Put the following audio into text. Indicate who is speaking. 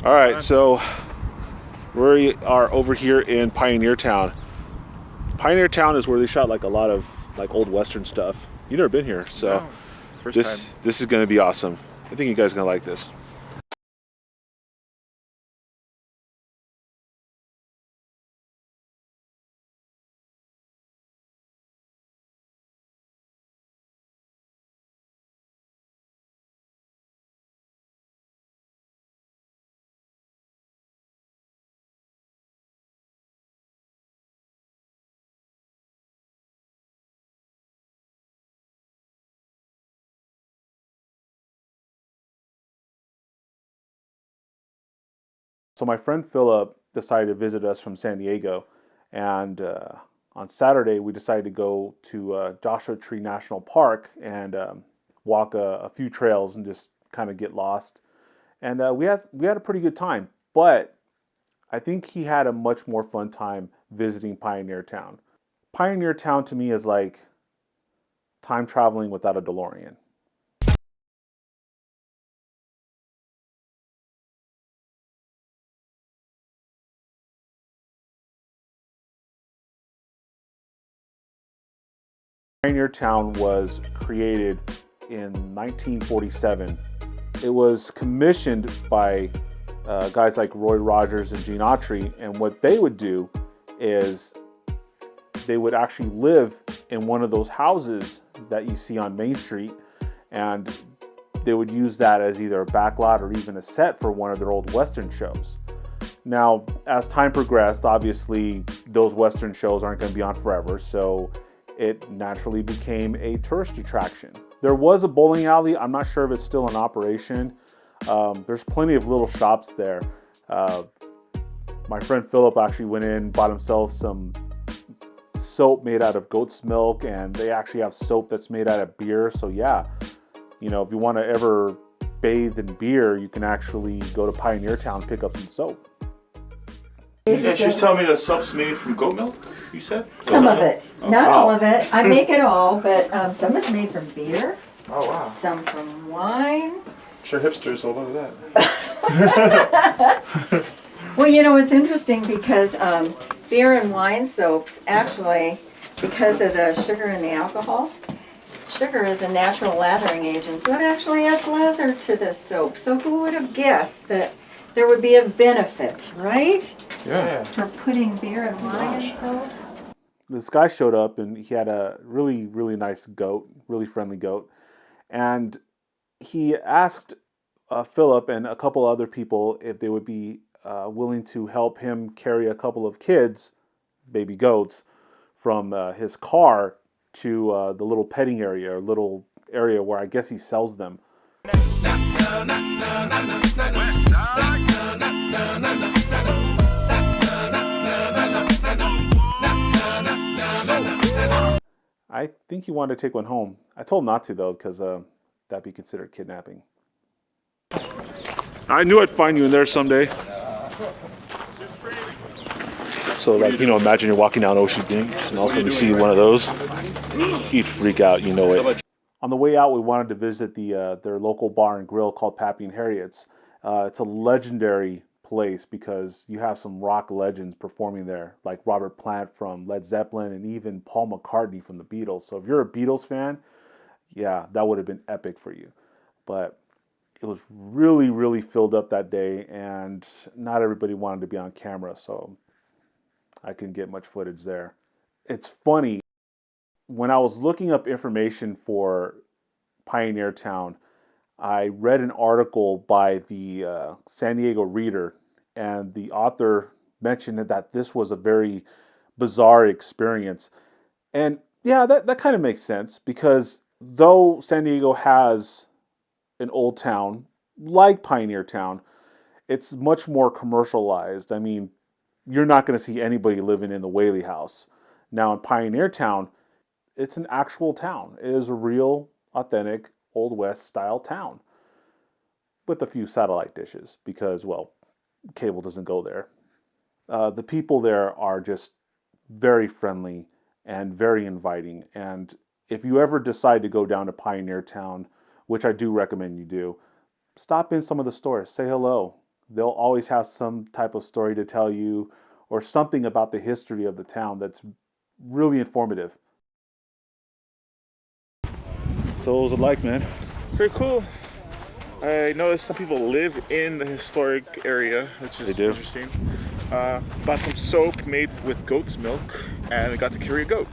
Speaker 1: All right, so we are over here in Pioneertown. Pioneertown is where they shot like a lot of like old Western stuff. You've never been here, so
Speaker 2: No, first
Speaker 1: this
Speaker 2: time.
Speaker 1: this is going to be awesome. I think you guys are going to like this. So my friend Philip decided to visit us from San Diego, and on Saturday we decided to go to Joshua Tree National Park and walk a few trails and just kind of get lost. And we had a pretty good time, but I think he had a much more fun time visiting Pioneertown. Pioneertown to me is like time traveling without a DeLorean. Pioneertown was created in 1947. It was commissioned by guys like Roy Rogers and Gene Autry, and what they would do is they would actually live in one of those houses that you see on Main Street, and they would use that as either a backlot or even a set for one of their old Western shows. Now, as time progressed, obviously those Western shows aren't going to be on forever, so it naturally became a tourist attraction. There was a bowling alley. I'm not sure if it's still in operation. There's plenty of little shops there. My friend Philip actually went in, bought himself some soap made out of goat's milk, and they actually have soap that's made out of beer. So yeah, you know, if you want to ever bathe in beer, you can actually go to Pioneertown and pick up some soap.
Speaker 2: Yeah, she's telling me that soap's made from goat milk, you said?
Speaker 3: Some of it,
Speaker 2: Oh,
Speaker 3: not
Speaker 2: wow.
Speaker 3: all of it. I make it all, but some is made from beer,
Speaker 2: Oh, wow.
Speaker 3: some from wine.
Speaker 2: I'm sure hipsters will love that.
Speaker 3: Well, you know, it's interesting because beer and wine soaps actually, because of the sugar and the alcohol, sugar is a natural lathering agent, so it actually adds lather to this soap. So who would have guessed that there would be a benefit, right?
Speaker 2: Yeah.
Speaker 3: For putting beer and wine in soap?
Speaker 1: This guy showed up and he had a really, really nice goat, really friendly goat. And he asked Philip and a couple other people if they would be willing to help him carry a couple of kids, baby goats, from his car to the little petting area or little area where I guess he sells them. I think he wanted to take one home. I told him not to though, because that'd be considered kidnapping. I knew I'd find you in there someday. So, like, you know, imagine you're walking down Ocean Beach and all of a sudden you see one of those. You'd freak out, you know it. On the way out, we wanted to visit their local bar and grill called Pappy and Harriet's. It's a legendary place because you have some rock legends performing there, like Robert Plant from Led Zeppelin and even Paul McCartney from the Beatles. So if you're a Beatles fan, yeah, that would have been epic for you. But it was really, really filled up that day, and not everybody wanted to be on camera, so I couldn't get much footage there. It's funny, when I was looking up information for Pioneertown, I read an article by the San Diego Reader, and the author mentioned that this was a very bizarre experience. And yeah, that kind of makes sense because though San Diego has an old town like Pioneertown, it's much more commercialized. I mean, you're not going to see anybody living in the Whaley House. Now in Pioneertown, it's an actual town. It is a real, authentic, Old West style town with a few satellite dishes because, well, cable doesn't go there. The people there are just very friendly and very inviting. And if you ever decide to go down to Pioneertown, which I do recommend you do, stop in some of the stores, say hello. they'll always have some type of story to tell you or something about the history of the town that's really informative. So what was it like, man?
Speaker 2: Pretty cool. I noticed some people live in the historic area, which is interesting. Bought some soap made with goat's milk, and I got to carry a goat.